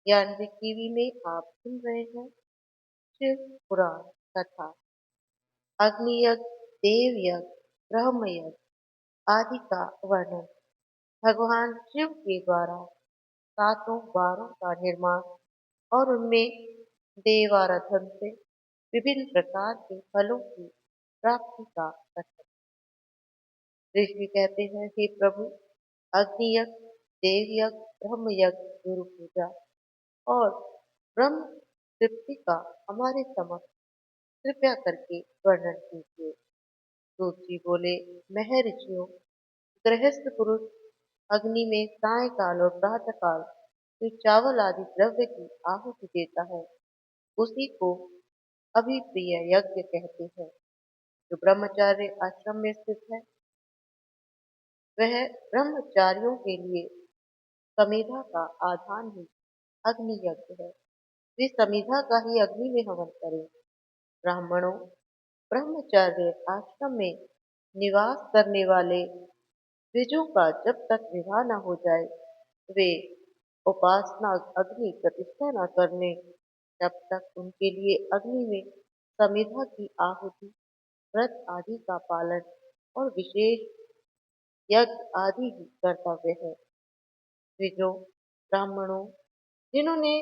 Gyanvi TV में आप सुन रहे हैं शिव पुराण कथा। अग्नि यज्ञ, देव यज्ञ, ब्रह्म यज्ञ आदि का वर्णन। भगवान शिव के द्वारा सातों वारों का निर्माण और उनमें देवाराधन से विभिन्न प्रकार के फलों की प्राप्ति का कथन। ऋषि कहते हैं, हे प्रभु, अग्नि यज्ञ, देव यज्ञ, ब्रह्म यज्ञ, गुरु पूजा और ब्रह्म तृप्ति का हमारे समक्ष कृपया करके वर्णन कीजिए। सूत जी बोले, महर्षियों, गृहस्थ पुरुष अग्नि में सायकाल और प्रातःकाल जो चावल आदि द्रव्य की आहुति देता है, उसी को अभिप्रिय यज्ञ कहते हैं। जो ब्रह्मचार्य आश्रम में स्थित है, वह ब्रह्मचारियों के लिए समीधा का आधान ही अग्नि यज्ञ है। वे समीधा का ही अग्नि में हवन करें। ब्राह्मणों, ब्रह्मचर्य आश्रम में निवास करने वाले द्विजों का जब तक विवाह न हो जाए, वे उपासना अग्नि प्रतिष्ठा न करने, तब तक उनके लिए अग्नि में समिधा की आहुति, व्रत आदि का पालन और विशेष यज्ञ आदि ही कर्तव्य है। द्विजों, ब्राह्मणों, जिन्होंने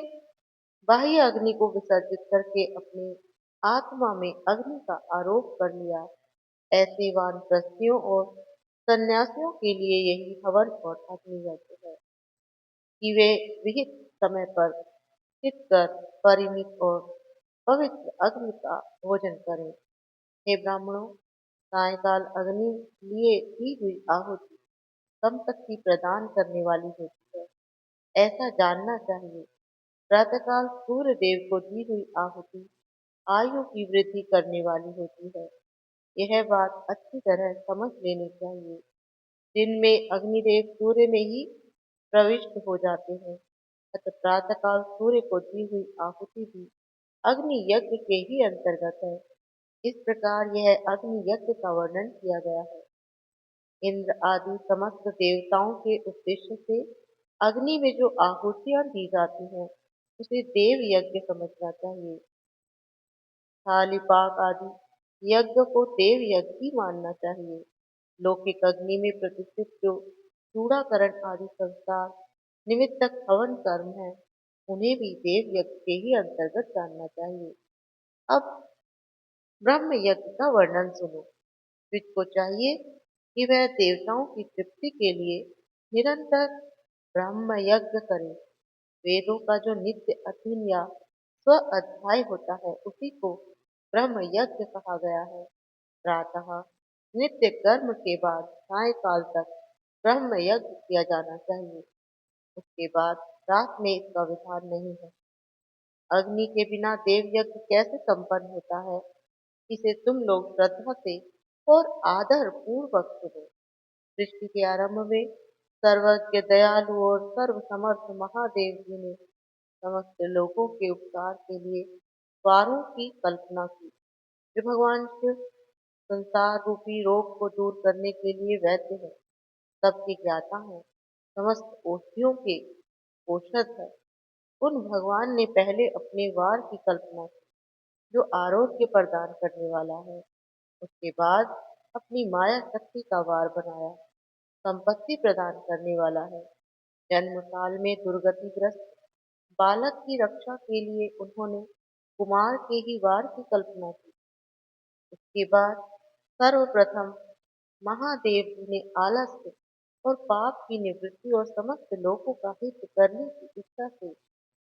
बाह्य अग्नि को विसर्जित करके अपने आत्मा में अग्नि का आरोप कर लिया, ऐसे वानप्रस्थियों और सन्यासियों के लिए यही हवन और अग्नि यज्ञ है कि वे विहित समय पर चित कर परिमित और पवित्र अग्नि का भोजन करें। हे ब्राह्मणों, सायकाल अग्नि लिए दी हुई आहुति संपत्ति प्रदान करने वाली होती है, ऐसा जानना चाहिए। प्रातःकाल सूर्य देव को दी हुई आहुति आयु की वृद्धि करने वाली होती है। यह बात अच्छी तरह समझ लेनी चाहिए। दिन में अग्निदेव सूर्य में ही प्रविष्ट हो जाते हैं, अतः प्रातःकाल सूर्य को दी हुई आहुति भी अग्नि यज्ञ के ही अंतर्गत है। इस प्रकार यह अग्नि यज्ञ का वर्णन किया गया है। इंद्र आदि समस्त देवताओं के उद्देश्य से अग्नि में जो आहुतियां दी जाती हैं, उसे देव यज्ञ समझना चाहिए। थालीपाक आदि यज्ञ को देव यज्ञ ही मानना चाहिए। लौकिक अग्नि में प्रतिष्ठित जो चूड़ाकरण आदि संस्कार निमित्तक हवन कर्म है, उन्हें भी देव यज्ञ के ही अंतर्गत जानना चाहिए। अब ब्रह्म यज्ञ का वर्णन सुनो। विद को चाहिए कि वह देवताओं की तृप्ति के लिए निरंतर ब्रह्म यज्ञ करे। वेदों का जो नित्य अध्ययन या स्व अध्याय होता है, उसी को ब्रह्म यज्ञ कहा गया है। प्रातः नित्य कर्म के बाद सायकाल तक ब्रह्म यज्ञ किया जाना चाहिए। उसके बाद रात में इसका विधान नहीं है। अग्नि के बिना देव यज्ञ कैसे संपन्न होता है, इसे तुम लोग श्रद्धा से और आदर पूर्वक सुनो। सृष्टि के आरंभ में सर्वज्ञ, दयालु और सर्वसमर्थ महादेव जी ने समस्त लोगों के उपकार के लिए द्वारों की कल्पना की। जो भगवान शिव संसार रूपी रोग को दूर करने के लिए वैद्य है, सबके ज्ञाता है, समस्त औषधियों के औषध है। उन भगवान ने पहले अपने वार की कल्पना की, जो आरोग्य प्रदान करने वाला है। उसके बाद अपनी माया शक्ति का वार बनाया, संपत्ति प्रदान करने वाला है। जन्म काल में दुर्गतिग्रस्त बालक की रक्षा के लिए उन्होंने कुमार के ही वार की कल्पना की। उसके बाद सर्वप्रथम महादेव जी ने आलस्य और पाप की निवृत्ति और समस्त लोगों का हित करने की इच्छा से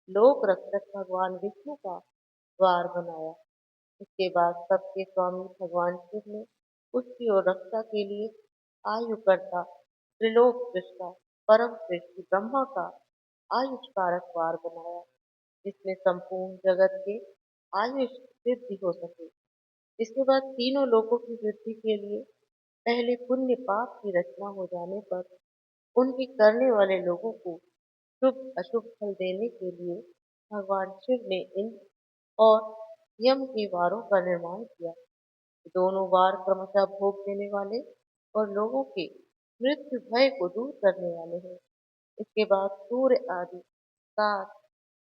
लोक रक्षक भगवान विष्णु का द्वार बनाया। इसके बाद सबके स्वामी भगवान शिव ने उसकी ओर रक्षा के लिए आयुकर्ता, त्रिलोक दृष्टा, परम श्रेष्ठी ब्रह्मा का आयुष कारक द्वार बनाया, जिसमें संपूर्ण जगत के आयुष सिद्धि हो सके। इसके बाद तीनों लोकों की वृद्धि के लिए पहले पुण्य पाप की रचना हो जाने पर उनके करने वाले लोगों को शुभ अशुभ फल देने के लिए भगवान शिव ने इंद्र और यम के वारों का निर्माण किया। दोनों वार क्रमशः भोग देने वाले और लोगों के मृत्यु भय को दूर करने वाले हैं। इसके बाद सूर्य आदि सात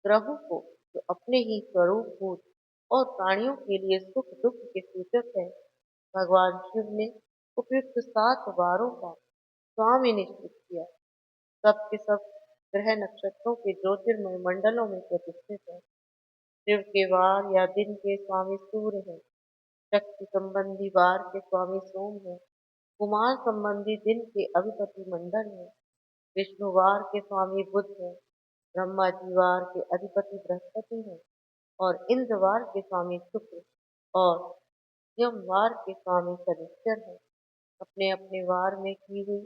ग्रहों को, जो अपने ही स्वरूप भूत और प्राणियों के लिए सुख दुख के सूचक है, भगवान शिव ने उपयुक्त 7 वारों का स्वामी निश्चित किया। सब के सब ग्रह नक्षत्रों के ज्योतिर्मय मंडलों में प्रतिष्ठित है। शिव के वार या दिन के स्वामी सूर्य है। शक्ति संबंधी वार के स्वामी सोम है। कुमार संबंधी दिन के अधिपति मंडल है। विष्णुवार के स्वामी बुध है। ब्रह्मा जी वार के अधिपति बृहस्पति है और इंद्रवार के स्वामी शुक्र और यमवार के स्वामी शनिश्चर है। अपने अपने वार में की हुई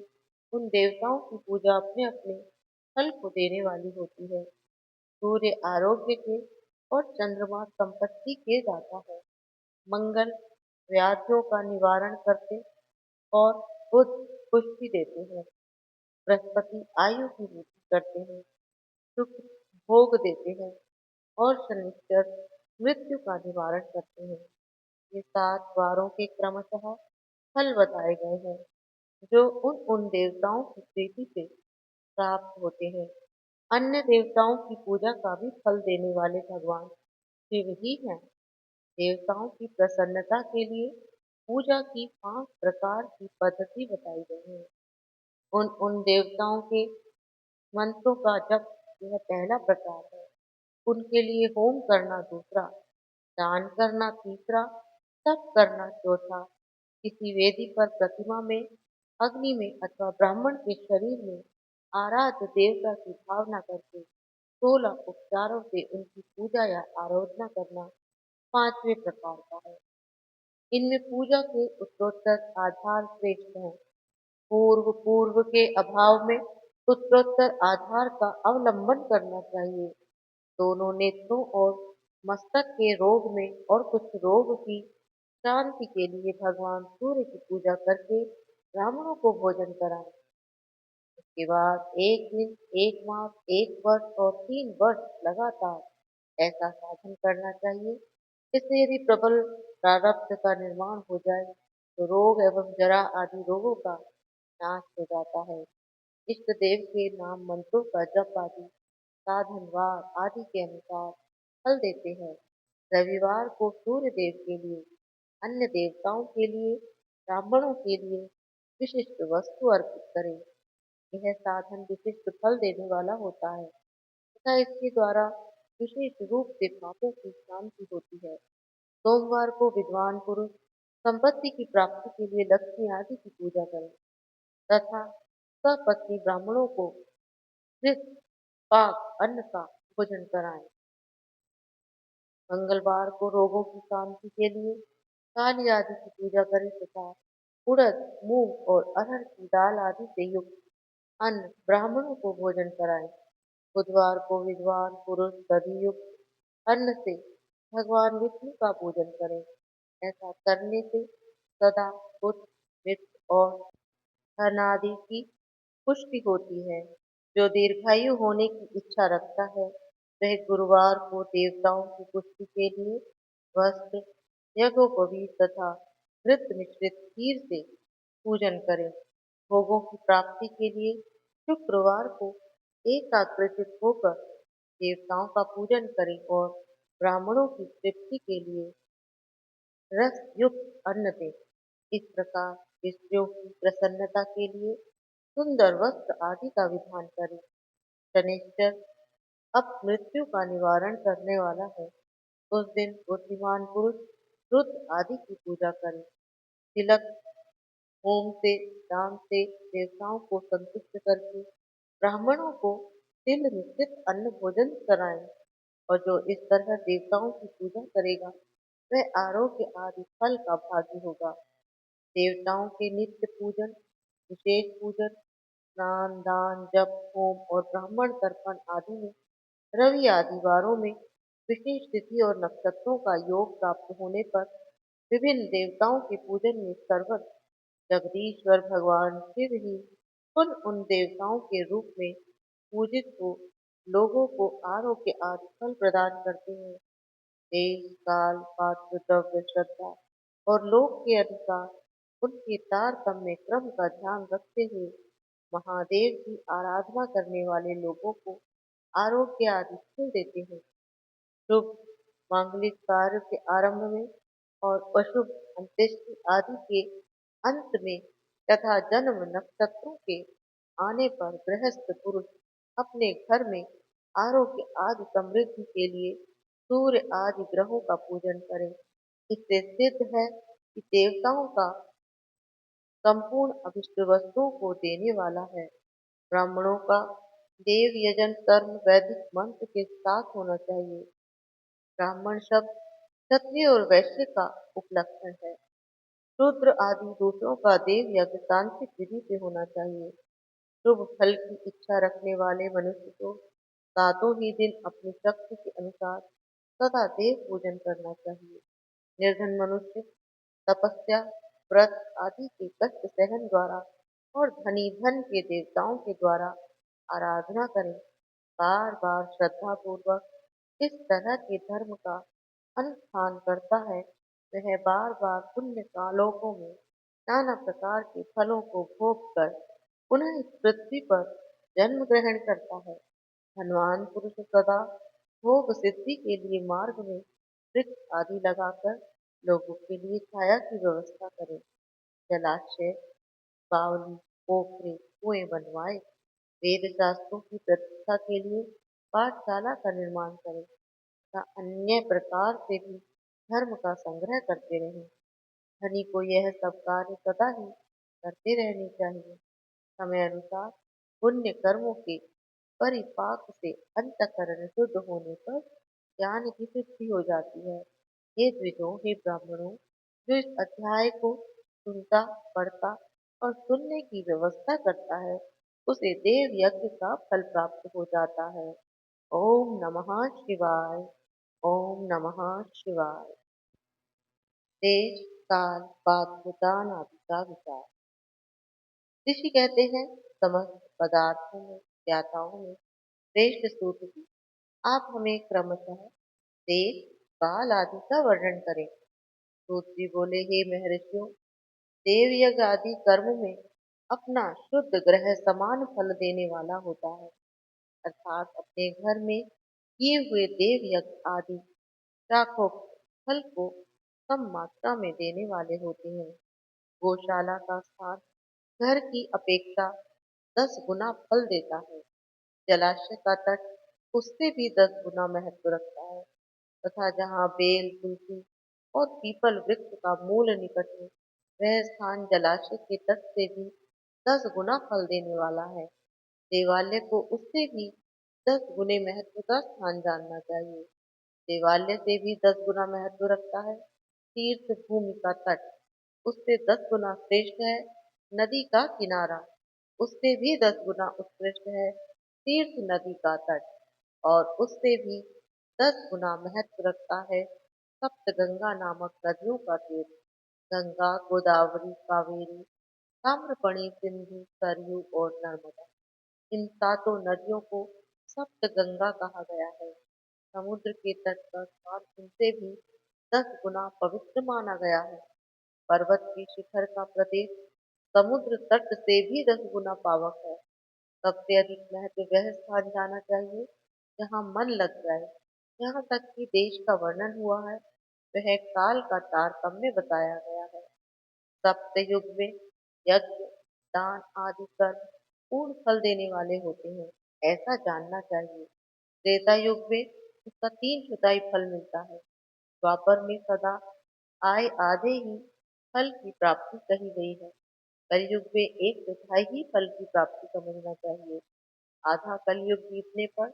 उन देवताओं की पूजा अपने अपने फल को देने वाली होती है। सूर्य आरोग्य के और चंद्रमा संपत्ति के दाता है। मंगल व्याधियों का निवारण करते और बुध पुष्टि देते हैं। बृहस्पति आयु की वृद्धि करते हैं। शुक्र भोग देते हैं और शनिश्चर मृत्यु का निवारण करते हैं। ये 7 वारों के क्रमशः फल बताए गए हैं, जो उन उन देवताओं की प्रीति से प्राप्त होते हैं। अन्य देवताओं की पूजा का भी फल देने वाले भगवान शिव ही हैं। देवताओं की प्रसन्नता के लिए पूजा की 5 प्रकार की पद्धति बताई गई है। उन उन देवताओं के मंत्रों का जप यह पहला प्रकार है। उनके लिए होम करना दूसरा, दान करना तीसरा, तप करना चौथा, किसी वेदी पर प्रतिमा में, अग्नि में अथवा ब्राह्मण के शरीर में आराध्य देवता की भावना करके 16 उपचारों से उनकी पूजा या आराधना करना पांचवें प्रकार का है। इनमें पूजा के उत्तरोत्तर आधार श्रेष्ठ हैं। पूर्व पूर्व के अभाव में उत्तरोत्तर आधार का अवलंबन करना चाहिए। दोनों नेत्रों और मस्तक के रोग में और कुछ रोग की शांति के लिए भगवान सूर्य की पूजा करके ब्राह्मणों को भोजन कराएं। उसके बाद एक दिन, एक मास, एक वर्ष और 3 वर्ष लगातार ऐसा साधन करना चाहिए। इससे यदि प्रबल प्रारब्ध का निर्माण हो जाए तो रोग एवं जरा आदि रोगों का नाश हो जाता है। इष्ट देव के नाम मंत्रों का जप आदि साधन वार आदि के अनुसार फल देते हैं। रविवार को सूर्य देव के लिए, अन्य देवताओं के लिए, ब्राह्मणों के लिए विशिष्ट वस्तु अर्पित करें। यह साधन विशिष्ट फल देने वाला होता है तथा इसके द्वारा विशेष रूप से पापों की शांति होती है। सोमवार को विद्वान पुरुष संपत्ति की प्राप्ति के लिए लक्ष्मी आदि की पूजा करें तथा सपत्नी ब्राह्मणों को कृत पाक अन्न का भोजन कराएं। मंगलवार को रोगों की शांति के लिए काली आदि की पूजा करें तथा उड़द, मूंग और अरहर की दाल आदि से युक्त अन्न ब्राह्मणों को भोजन कराएं। बुधवार को विद्वान पुरुष दधि युक्त अन्न से भगवान विष्णु का पूजन करें। ऐसा करने से सदा बुद्ध, मित्र और धन आदि की पुष्टि होती है। जो दीर्घायु होने की इच्छा रखता है वह गुरुवार को देवताओं की पुष्टि के लिए वस्त्र, यज्ञोपवीत तथा घृत मिश्रित खीर से पूजन करें। भोगों की प्राप्ति के लिए शुक्रवार को एकाग्रचित होकर देवताओं का पूजन करें और ब्राह्मणों की तृप्ति के लिए रस युक्त अन्न दें। इस प्रकार स्त्रियों की प्रसन्नता के लिए सुंदर वस्त्र आदि का विधान करें। शनिश्चर अब मृत्यु का निवारण करने वाला है। उस दिन बुद्धिमान पुरुष रुद्र आदि की पूजा करें। तिलक होम से, दान से देवताओं को संतुष्ट करके ब्राह्मणों को तिल मिश्रित अन्न भोजन कराएं और जो इस तरह देवताओं की पूजा करेगा वह आरोग्य आदि फल का भागी होगा। देवताओं के नित्य पूजन, विशेष पूजन, स्नान, दान, जप, होम और ब्राह्मण तर्पण आदि में रवि आदि वारों में विशेष तिथि और नक्षत्रों का योग प्राप्त होने पर विभिन्न देवताओं के पूजन में सर्वत्र जगदीश्वर भगवान शिव ही उन देवताओं के रूप में पूजित हो लोगों को आरोग्य आदि फल प्रदान करते हैं। देश, काल, पात्र, द्रव्य, श्रद्धा और लोक के अनुसार उनके तारतम्य क्रम का ध्यान रखते हुए महादेव की आराधना करने वाले लोगों को आरोग्य आदि फल देते हैं। शुभ मांगलिक कार्य के आरंभ में और अशुभ अंत्येष्टि आदि के अंत में तथा जन्म नक्षत्रों के आने पर गृहस्थ पुरुष अपने घर में आरोग्य आदि समृद्धि के लिए सूर्य आदि ग्रहों का पूजन करें। इससे सिद्ध है कि देवताओं का संपूर्ण अभिष्ट वस्तुओं को देने वाला है। ब्राह्मणों का देव यजन कर्म वैदिक मंत्र के साथ होना चाहिए। ब्राह्मण शब्द क्षत्रिय और वैश्य का उपलक्षण है। शूद्र आदि दूसरों का देव यज्ञ तांत्रिक विधि से होना चाहिए। शुभ फल की इच्छा रखने वाले मनुष्य को सातों ही दिन अपनी शक्ति के अनुसार सदा देव पूजन करना चाहिए। निर्धन मनुष्य तपस्या व्रत आदि के कष्ट सहन द्वारा और धनी धन के देवताओं के द्वारा आराधना करें। बार बार श्रद्धा पूर्वक इस तरह के धर्म का अनुष्ठान करता है, वह बार बार पुण्य कालोकों में नाना प्रकार के फलों को भोग कर पुनः इस पृथ्वी पर जन्म ग्रहण करता है। धनवान पुरुष सदा भोग सिद्धि के लिए मार्ग में वृक्ष आदि लगाकर लोगों के लिए छाया की व्यवस्था करे। जलाशय, बावली, पोखरे, कुएं बनवाए। वेद शास्त्रों की प्रतिष्ठा के लिए पाठशाला का निर्माण करें तथा अन्य प्रकार से भी धर्म का संग्रह करते रहें। धनी को यह सब कार्य सदा ही करते रहने चाहिए। समय अनुसार पुण्य कर्मों के परिपाक से अंतःकरण शुद्ध होने पर ज्ञान की सिद्धि हो जाती है। हे द्विजों, हे ब्राह्मणों, जो इस अध्याय को सुनता, पढ़ता और सुनने की व्यवस्था करता है, उसे देव यज्ञ का फल प्राप्त हो जाता है। ओम नमः शिवाय। ओम नमः शिवाय। देश, काल, पात्र, दान आदि का विचार। ऋषि कहते हैं, समस्त पदार्थों में, ज्ञाताओं में श्रेष्ठ सूत्र की आप हमें क्रमशः देश, काल आदि का वर्णन करें। सूत जी बोले, हे महर्षियों, देव यज्ञ आदि कर्म में अपना शुद्ध ग्रह समान फल देने वाला होता है। अर्थात अपने घर में किए हुए देव यज्ञ आदि शाखों फल को कम मात्रा में देने वाले होते हैं। गौशाला का स्थान घर की अपेक्षा 10 गुना फल देता है। जलाशय का तट उससे भी 10 गुना महत्व रखता है तथा जहाँ बेल, तुलसी और पीपल वृक्ष का मूल निकट है, वह स्थान जलाशय के तट से भी 10 गुना फल देने वाला है। देवालय को उससे भी 10 गुने महत्व का स्थान जानना चाहिए। देवालय से भी 10 गुना महत्व रखता है तीर्थ भूमि का तट, उससे 10 गुना श्रेष्ठ है नदी का किनारा, उससे भी 10 गुना उत्कृष्ट है तीर्थ नदी का तट, और उससे भी 10 गुना महत्व रखता है सप्तगंगा नामक नदियों का तीर्थ। गंगा, गोदावरी, कावेरी, ताम्रपणी, सिंधु, सरयू और नर्मदा, इन सातों नदियों को सप्तगंगा कहा गया है। समुद्र के तट का स्थान इनसे भी 10 गुना पवित्र माना गया है। पर्वत के शिखर का प्रदेश समुद्र तट से भी 10 गुना पावक है। सबसे अधिक महत्व वह स्थान जाना चाहिए जहाँ मन लग जाए। यहाँ तक कि देश का वर्णन हुआ है, वह काल का तारतम्य बताया गया है। सप्तयुग में यज्ञ, दान आदि कर्म पूर्ण फल देने वाले होते हैं, ऐसा जानना चाहिए। त्रेता युग में उसका 3/4 फल मिलता है। द्वापर में सदा आय आधे ही फल की प्राप्ति कही गई है। कलयुग में 1/4 ही फल की प्राप्ति समझना चाहिए। आधा कलयुग बीतने पर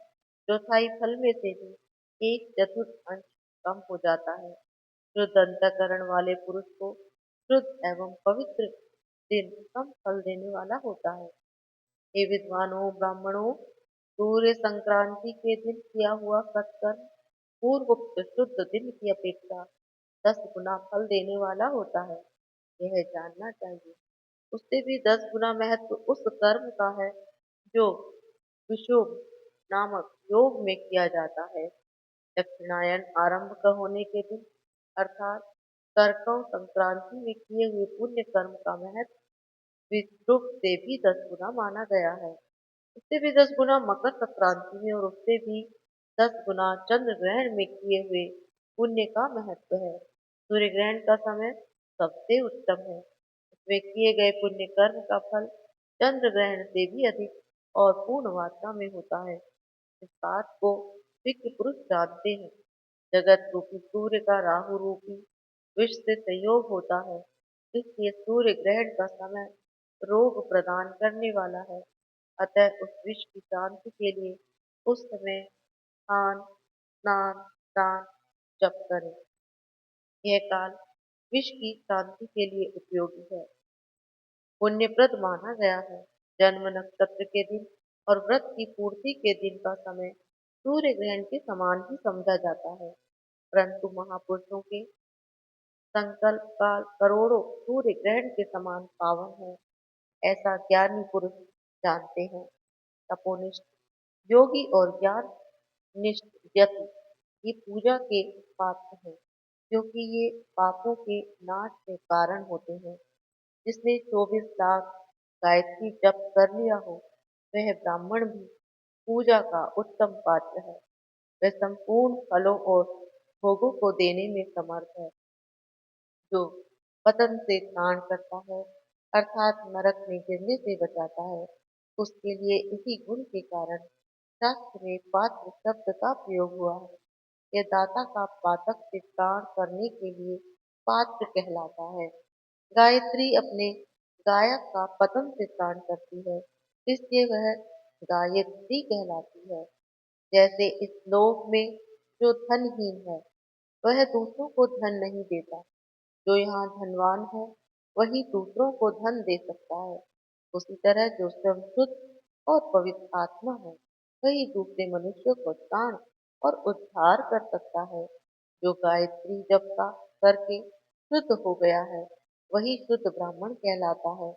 चौथाई फल में से भी 1/4 कम हो जाता है। शुद्ध अंतःकरण वाले पुरुष को शुद्ध एवं पवित्र दिन कम फल देने वाला होता है। हे विद्वानों, ब्राह्मणों, सूर्य संक्रांति के दिन किया हुआ सत्कर्म पूर्वोक्त शुद्ध दिन की अपेक्षा 10 गुना फल देने वाला होता है, यह जानना चाहिए। उससे भी 10 गुना महत्व उस कर्म का है जो विशुभ नामक योग में किया जाता है। दक्षिणायन आरंभ का होने के दिन अर्थात करकव संक्रांति में किए हुए पुण्य कर्म का महत्व विष्णु से भी 10 गुना माना गया है। उससे भी 10 गुना मकर संक्रांति में और उससे भी 10 गुना चंद्र ग्रहण में किए हुए पुण्य का महत्व है। सूर्य ग्रहण का समय सबसे उत्तम है। इसमें किए गए पुण्य कर्म का फल चंद्र ग्रहण से भी अधिक और पूर्ण मात्रा में होता है। इस बात को विज्ञ पुरुष जानते हैं। जगत रूपी सूर्य का राहु रूपी विष से संयोग होता है, इसलिए सूर्य ग्रहण का समय रोग प्रदान करने वाला है। अतः उस विष की शांति के लिए उस समय स्नान, स्नान, दान, जप करें। यह काल विष की शांति के लिए उपयोगी है, पुण्यप्रद माना गया है। जन्म नक्षत्र के दिन और व्रत की पूर्ति के दिन का समय सूर्य ग्रहण के समान ही समझा जाता है, परंतु महापुरुषों के संकल्प काल करोड़ों सूर्य ग्रहण के समान पावन है, ऐसा ज्ञानी पुरुष जानते हैं। तपोनिष्ठ योगी और ज्ञान निष्ठ यति ये पूजा के पात्र हैं, क्योंकि ये पापों के नाश के कारण होते हैं। जिसने 24 लाख गायत्री जप कर लिया हो, वह ब्राह्मण भी पूजा का उत्तम पात्र है। वह संपूर्ण फलों और भोगों को देने में समर्थ है। जो पतन से त्राण करता है, अर्थात नरक में गिरने से बचाता है, उसके लिए इसी गुण के कारण शास्त्र में पात्र शब्द का प्रयोग हुआ है। यह दाता का पातक से त्राण करने के लिए पात्र कहलाता है। गायत्री अपने गायक का पतन से त्राण करती है, इसलिए वह गायत्री कहलाती है। जैसे इस लोक में जो धनहीन है, वह दूसरों को धन नहीं देता, जो यहाँ धनवान है वही दूसरों को धन दे सकता है। उसी तरह जो स्वयं शुद्ध और पवित्र आत्मा है, वही दूसरे मनुष्य को त्राण और उद्धार कर सकता है। जो गायत्री जप का करके शुद्ध हो गया है, वही शुद्ध ब्राह्मण कहलाता है।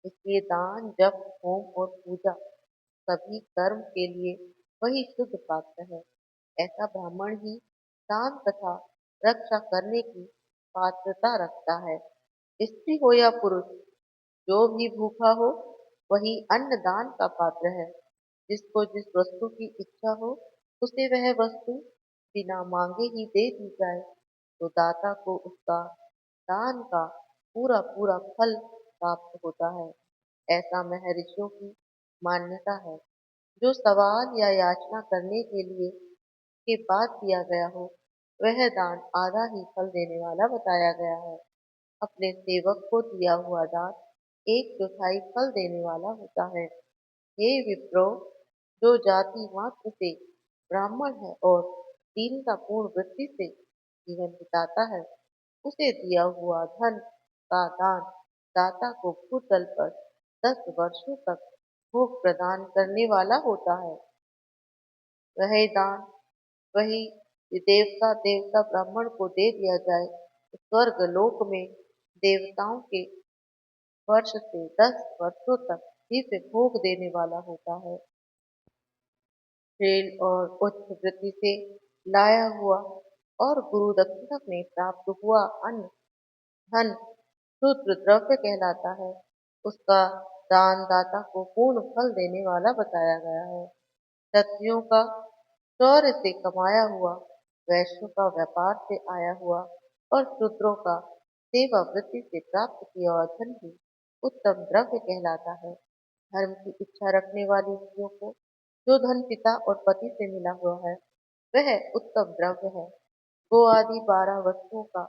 इसलिए दान, जप, होम और पूजा सभी कर्म के लिए वही शुद्ध पात्र है। ऐसा ब्राह्मण ही दान तथा रक्षा करने की पात्रता रखता है। स्त्री हो या पुरुष, जो भी भूखा हो वही अन्न दान का पात्र है। जिसको जिस वस्तु की इच्छा हो, उसे वह वस्तु बिना मांगे ही दे दी जाए, तो दाता को उसका दान का पूरा पूरा फल प्राप्त होता है। ऐसा महर्षियों की मान्यता है। जो सवाल या याचना करने के लिए के बाद दिया गया हो, वह दान आधा ही फल देने वाला बताया गया है। अपने सेवक को दिया हुआ दान 1/4 फल देने वाला होता है। हे विप्रो, जो जाति मात्र से ब्राह्मण है और दीनता पूर्ण वृत्ति से जीवन बिताता है, उसे दिया हुआ धन का दान दाता को भूतल पर 10 वर्षों तक भोग प्रदान करने वाला होता है। वह दान वही देवता देवता ब्राह्मण को दे दिया जाए, तो स्वर्ग लोक में देवताओं के वर्ष से 10 वर्षों तक दिव्य भोग देने वाला होता है। श्रेल और उच्च वृत्ति से लाया हुआ और गुरु दक्षिणा में प्राप्त हुआ अन्न धन शुद्ध द्रव्य कहलाता है। उसका दान दाता को पूर्ण फल देने वाला बताया गया है। क्षत्रियों का शौर्य से कमाया हुआ, वैश्यों का व्यापार से आया हुआ और शूद्रों का सेवा वृत्ति से प्राप्त किया हुआ धन भी उत्तम द्रव्य कहलाता है। धर्म की इच्छा रखने वाली स्त्रियों को जो धन पिता और पति से मिला हुआ है, वह उत्तम द्रव्य है। गो आदि 12 वस्तुओं का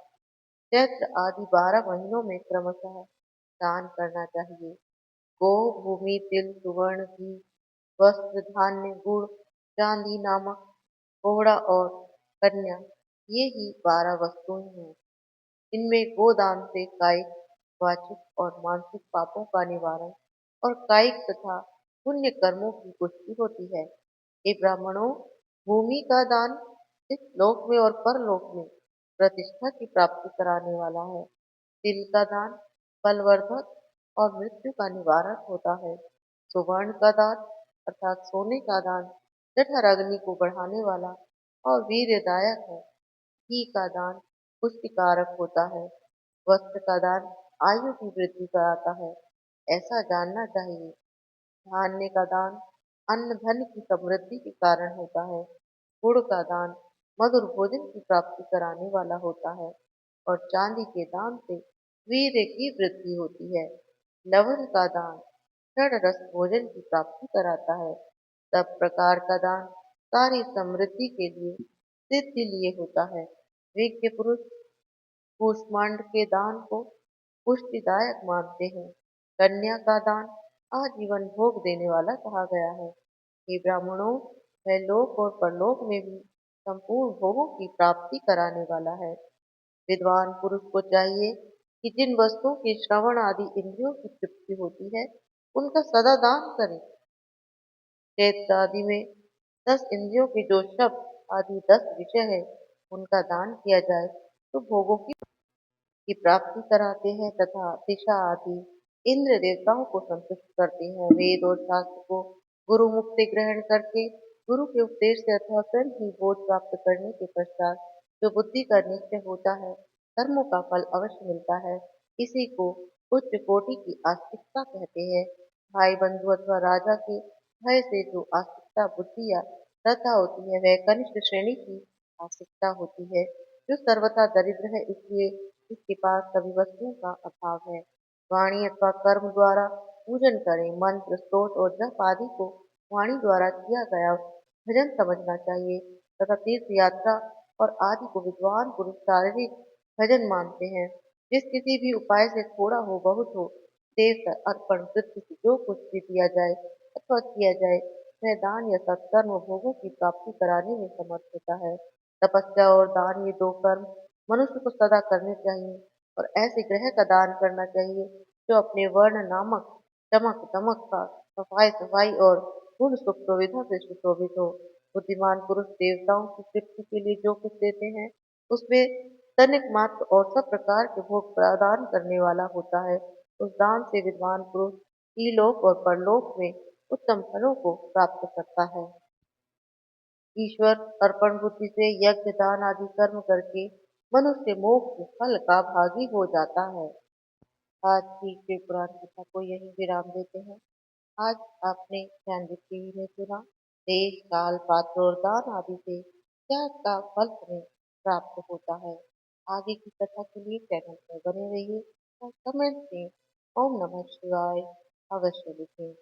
चैत्र आदि 12 महीनों में क्रमशः दान करना चाहिए। गो, भूमि, तिल, सुवर्ण, घी, वस्त्र, धान्य, गुड़, चांदी नामक घोड़ा और कन्या, ये ही 12 वस्तुएं हैं। इनमें गोदान से कायिक, वाचिक और मानसिक पापों का निवारण और कायिक तथा पुण्य कर्मों की पुष्टि होती है। हे ब्राह्मणों, भूमि का दान इस लोक में और परलोक में प्रतिष्ठा की प्राप्ति कराने वाला है। तिल का दान बलवर्धक और मृत्यु का निवारक होता है। सुवर्ण का दान अर्थात सोने का दान जठर अग्नि को बढ़ाने वाला और वीर्यदायक है। घी का दान पुष्टिकारक होता है। वस्त्र का दान आयु की वृद्धि कराता है, ऐसा जानना चाहिए। धान्य का दान अन्न धन की समृद्धि के कारण होता है। गुड़ का दान मधुर भोजन की प्राप्ति कराने वाला होता है और चांदी के दान से वीर्य की वृद्धि होती है। लवण का दान षड रस भोजन की प्राप्ति कराता है। सब प्रकार का दान कार्य समृद्धि के लिए सिद्धि लिए होता है। विज्ञ पुरुष कूष्मांड के दान को पुष्टिदायक मानते हैं। कन्या का दान आजीवन भोग देने वाला कहा गया है। हे ब्राह्मणों, वह लोक और परलोक में भी संपूर्ण भोगों की प्राप्ति कराने वाला है। विद्वान पुरुष को चाहिए कि जिन वस्तुओं की श्रवण आदि इंद्रियों की तृप्ति होती है, उनका सदा दान करें। क्षेत्र आदि में 10 इंद्रियों के जो शब्द आदि 10 विषय है, उनका दान किया जाए तो भोगों की प्राप्ति कराते हैं तथा दिशा आदि इंद्र देवताओं को संतुष्ट करते हैं। वेद और शास्त्र को गुरु मुख से ग्रहण करके गुरु के उपदेश से अथवा स्वयं ही बोध प्राप्त करने के पश्चात जो बुद्धि का निश्चय होता है, कर्मों का फल अवश्य मिलता है। इसी को उच्च कोटि की आस्तिकता कहते हैं। भाई बंधु अथवा राजा के भय से जो आस्तिकता बुद्धि या श्रद्धा होती है, वह कनिष्ठ श्रेणी की आस्तिकता होती है, जो सर्वथा दरिद्र है, इसलिए इसके पास सभी वस्तुओं का अभाव है। वाणी अथवा कर्म द्वारा पूजन करें। मंत्र स्तोत्र और जप आदि को वाणी द्वारा किया गया भजन समझना चाहिए तथा तीर्थ यात्रा और आदि को विद्वान पुरुष शारीरिक भजन मानते हैं। जिस किसी भी उपाय से थोड़ा हो बहुत हो देव अर्पण वृत्ति से जो कुछ भी दिया जाए अथवा किया जाए, वह दान या सत्कर्म भोगों की प्राप्ति कराने में समर्थ होता है। तपस्या और दान ये दो कर्म मनुष्य को सदा करने चाहिए और ऐसे ग्रह का दान करना चाहिए जो अपने वर्ण नामक चमक दमक का सफाई सफाई और गुण सुख सुविधा से सुशोभित हो। बुद्धिमान पुरुष देवताओं की तृप्ति के लिए जो कुछ देते हैं, उसमें तनिक मात्र और सब प्रकार के भोग प्रदान करने वाला होता है। उस दान से विद्वान पुरुष इलोक और परलोक में उत्तम फलों को प्राप्त करता है। ईश्वर अर्पण बुद्धि से यज्ञ दान आदि कर्म करके मनुष्य मोक्ष फल का भागी हो जाता है। आज की शिव पुराण कथा को यही विराम देते हैं। आज आपने ज्ञान टीवी में सुना देश काल पात्र और दान आदि से क्या क्या फल हमें प्राप्त होता है। आगे की कथा के लिए चैनल पर बने रहिए और कमेंट में ओम नमः शिवाय अवश्य लिखें।